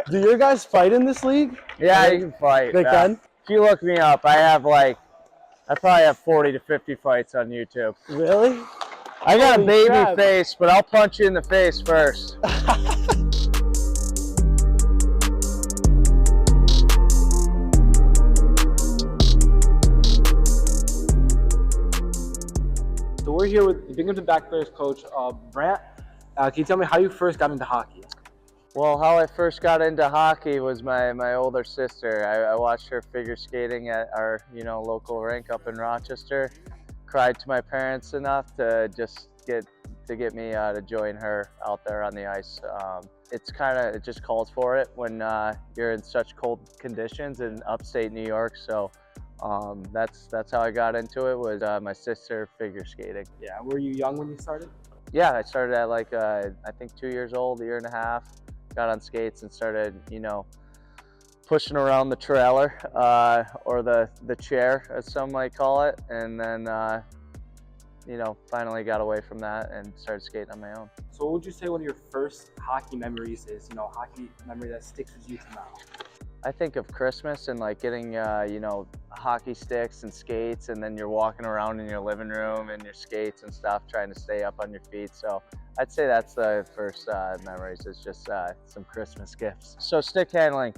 Do your guys fight in this league? Yeah, you can fight. They can? If you look me up, I probably have 40 to 50 fights on YouTube. Really? I got a baby crap. face, but I'll punch you in the face first. So we're here with the Binghamton Blackbears coach, Brant. Can you tell me how you first got into hockey? Well, how I first got into hockey was my older sister. I watched her figure skating at our local rink up in Rochester. Cried to my parents enough to just get me to join her out there on the ice. It just calls for it when you're in such cold conditions in upstate New York. So that's how I got into it, was my sister figure skating. Yeah. Were you young when you started? Yeah, I started at I think 2 years old, a year and a half. Got on skates and started, pushing around the trailer or the chair, as some might call it, and then, finally got away from that and started skating on my own. So what would you say one of your first hockey memories is, hockey memory that sticks with you to now? I think of Christmas and getting, hockey sticks and skates, and then you're walking around in your living room in your skates and stuff, trying to stay up on your feet. So I'd say that's the first memories, is just some Christmas gifts. So stick handling.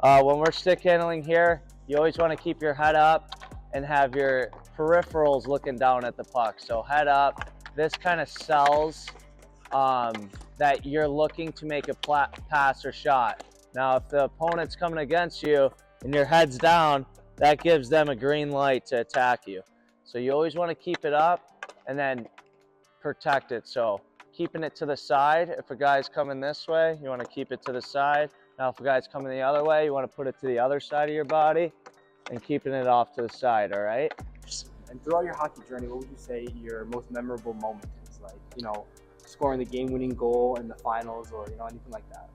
When we're stick handling here, you always want to keep your head up and have your peripherals looking down at the puck. So head up. This kind of sells that you're looking to make a pass or shot. Now, if the opponent's coming against you and your head's down, that gives them a green light to attack you. So you always want to keep it up and then protect it. So keeping it to the side. If a guy's coming this way, you want to keep it to the side. Now, if a guy's coming the other way, you want to put it to the other side of your body and keeping it off to the side, all right? And throughout your hockey journey, what would you say your most memorable moment is? Scoring the game-winning goal in the finals, or, anything like that?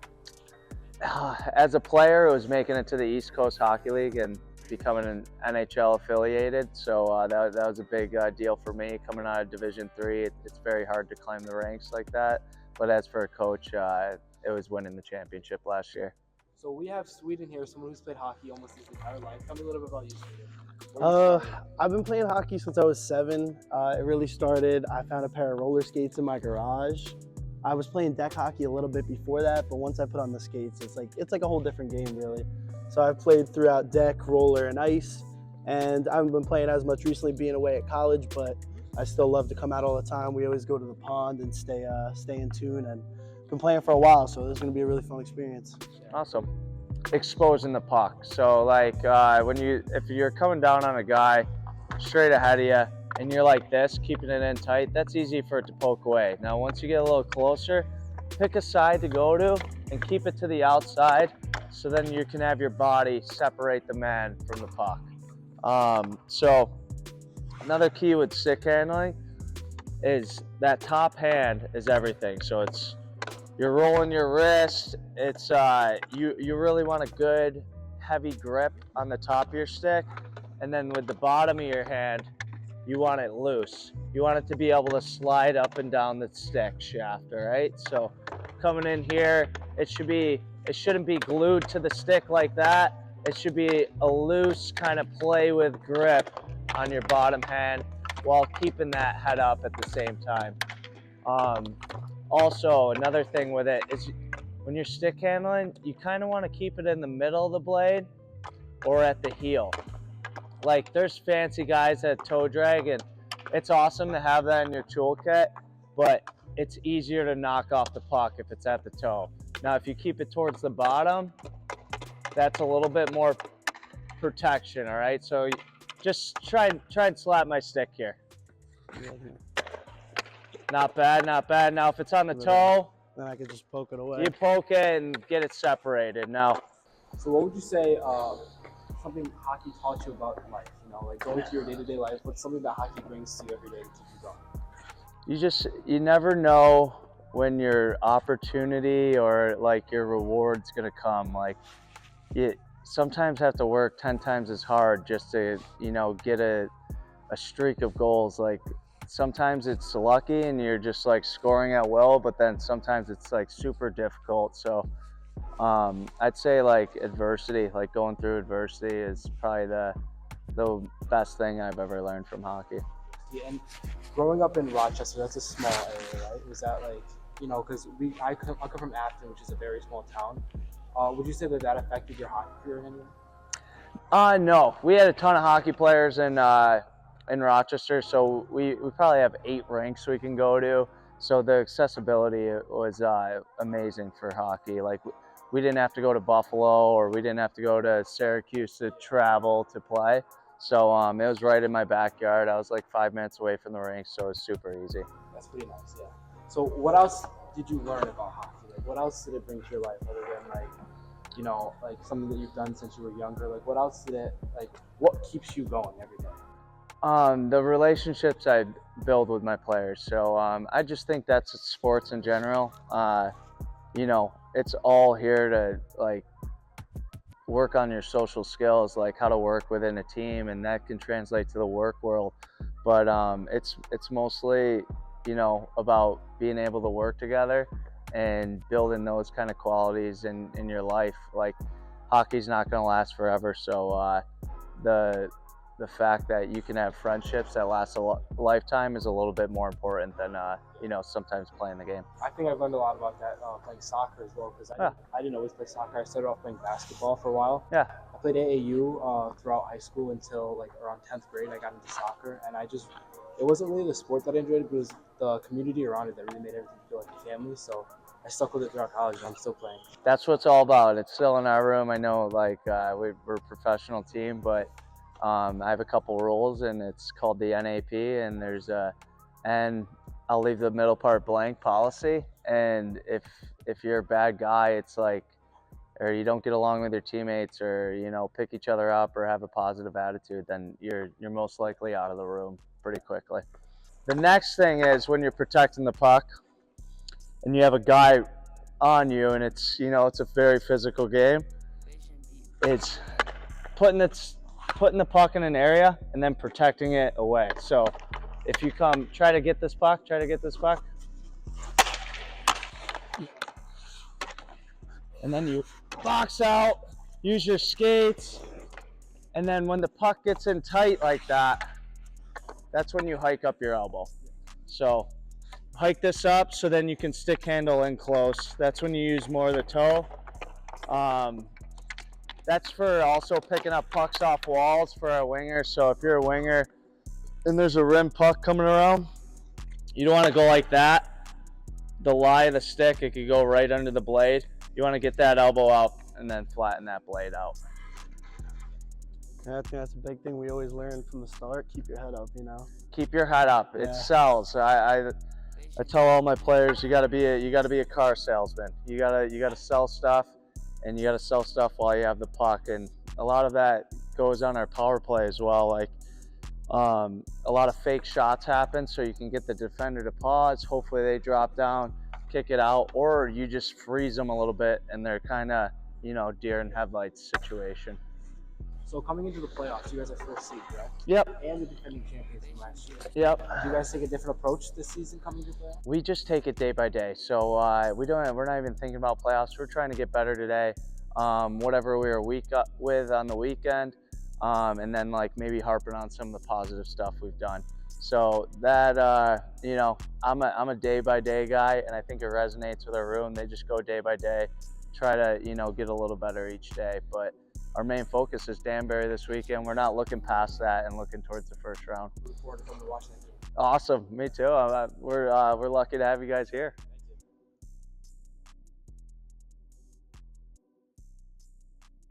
As a player, it was making it to the East Coast Hockey League and becoming an NHL affiliated. So that was a big deal for me coming out of Division III. It's very hard to climb the ranks like that. But as for a coach, it was winning the championship last year. So we have Sweden here, someone who's played hockey almost his entire life. Tell me a little bit about you, Sweden. I've been playing hockey since I was 7. It really started, I found a pair of roller skates in my garage. I was playing deck hockey a little bit before that, but once I put on the skates, it's like a whole different game, really. So I've played throughout deck, roller, and ice, and I haven't been playing as much recently being away at college, but I still love to come out all the time. We always go to the pond and stay in tune, and been playing for a while, so this is going to be a really fun experience. Awesome. Exposing the puck. So if you're coming down on a guy straight ahead of you and you're like this, keeping it in tight, that's easy for it to poke away. Now, once you get a little closer, pick a side to go to and keep it to the outside, so then you can have your body separate the man from the puck. So another key with stick handling is that top hand is everything. So you're rolling your wrist. It's you really want a good heavy grip on the top of your stick, and then with the bottom of your hand, you want it loose. You want it to be able to slide up and down the stick shaft, all right? So coming in here, it shouldn't be glued to the stick like that. It should be a loose kind of play with grip on your bottom hand while keeping that head up at the same time. Also, another thing with it is when you're stick handling, you kind of want to keep it in the middle of the blade or at the heel. Like, there's fancy guys that toe drag, and it's awesome to have that in your toolkit, but it's easier to knock off the puck if it's at the toe. Now, if you keep it towards the bottom, that's a little bit more protection, all right? So just try and slap my stick here. Not bad, not bad. Now, if it's on the toe, then I can just poke it away. You poke it and get it separated. Now, so what would you say something hockey taught you about life? Going through your day-to-day life, what's something that hockey brings to you every day to keep you going? You never know when your opportunity or your reward's gonna come. You sometimes have to work 10 times as hard just to get a streak of goals. Sometimes it's lucky and you're just scoring at will, but then sometimes it's super difficult. So I'd say like adversity, like going through adversity is probably the best thing I've ever learned from hockey. Yeah, and growing up in Rochester, that's a small area, right? Was that like, you know, because I come from Afton, which is a very small town. Would you say that affected your hockey career in any way? No, we had a ton of hockey players in Rochester, so we probably have 8 rinks we can go to. So the accessibility was amazing for hockey. Like we didn't have to go to Buffalo or we didn't have to go to Syracuse to travel to play. So it was right in my backyard. I was like 5 minutes away from the rink, so it was super easy. That's pretty nice, yeah. So what else did you learn about hockey? Like what else did it bring to your life other than like, you know, like something that you've done since you were younger? Like what else did it, like what keeps you going every day? The relationships I build with my players. So I just think that's sports in general. You know, it's all here to like work on your social skills, like how to work within a team, and that can translate to the work world. But it's mostly, you know, about being able to work together and building those kind of qualities in your life. Like hockey's not going to last forever, so the fact that you can have friendships that last a lifetime is a little bit more important than you know, sometimes playing the game. I think I've learned a lot about that playing soccer as well, because I didn't always play soccer. I started off playing basketball for a while. Yeah. I played AAU throughout high school until like around 10th grade. I got into soccer, and it wasn't really the sport that I enjoyed, but it was the community around it that really made everything feel like a family. So I stuck with it throughout college, and I'm still playing. That's what it's all about. It's still in our room. I know, like we're a professional team, but I have a couple rules, and it's called the NAP, and there's and I'll leave the middle part blank policy. And if you're a bad guy, it's like, or you don't get along with your teammates, or you know, pick each other up, or have a positive attitude, then you're most likely out of the room pretty quickly. The next thing is when you're protecting the puck, and you have a guy on you, and it's, you know, it's a very physical game. It's putting the puck in an area and then protecting it away. So if you try to get this puck, and then you box out, use your skates, and then when the puck gets in tight like that, that's when you hike up your elbow. So hike this up so then you can stick handle in close. That's when you use more of the toe. That's for also picking up pucks off walls for a winger. So if you're a winger and there's a rim puck coming around, you don't want to go like that. The lie of the stick, it could go right under the blade. You want to get that elbow out and then flatten that blade out. Yeah, I think that's a big thing we always learn from the start. Keep your head up, you know. Keep your head up. Yeah. It sells. I tell all my players, you got to be a car salesman. You gotta sell stuff, and you got to sell stuff while you have the puck. And a lot of that goes on our power play as well. Like a lot of fake shots happen, so you can get the defender to pause. Hopefully they drop down, kick it out, or you just freeze them a little bit, and they're kind of, you know, deer in headlights situation. So coming into the playoffs, you guys are first seed, right? Yep. And the defending champions from last year. Yep. Do you guys take a different approach this season coming to the playoffs? We just take it day by day. So we're not even thinking about playoffs. We're trying to get better today. Whatever we were weak up with on the weekend, and then like maybe harping on some of the positive stuff we've done. So that you know, I'm a day by day guy, and I think it resonates with our room. They just go day by day, try to, you know, get a little better each day. But our main focus is Danbury this weekend. We're not looking past that and looking towards the first round. Looking forward to coming to watch that game. Awesome, me too. We're lucky to have you guys here.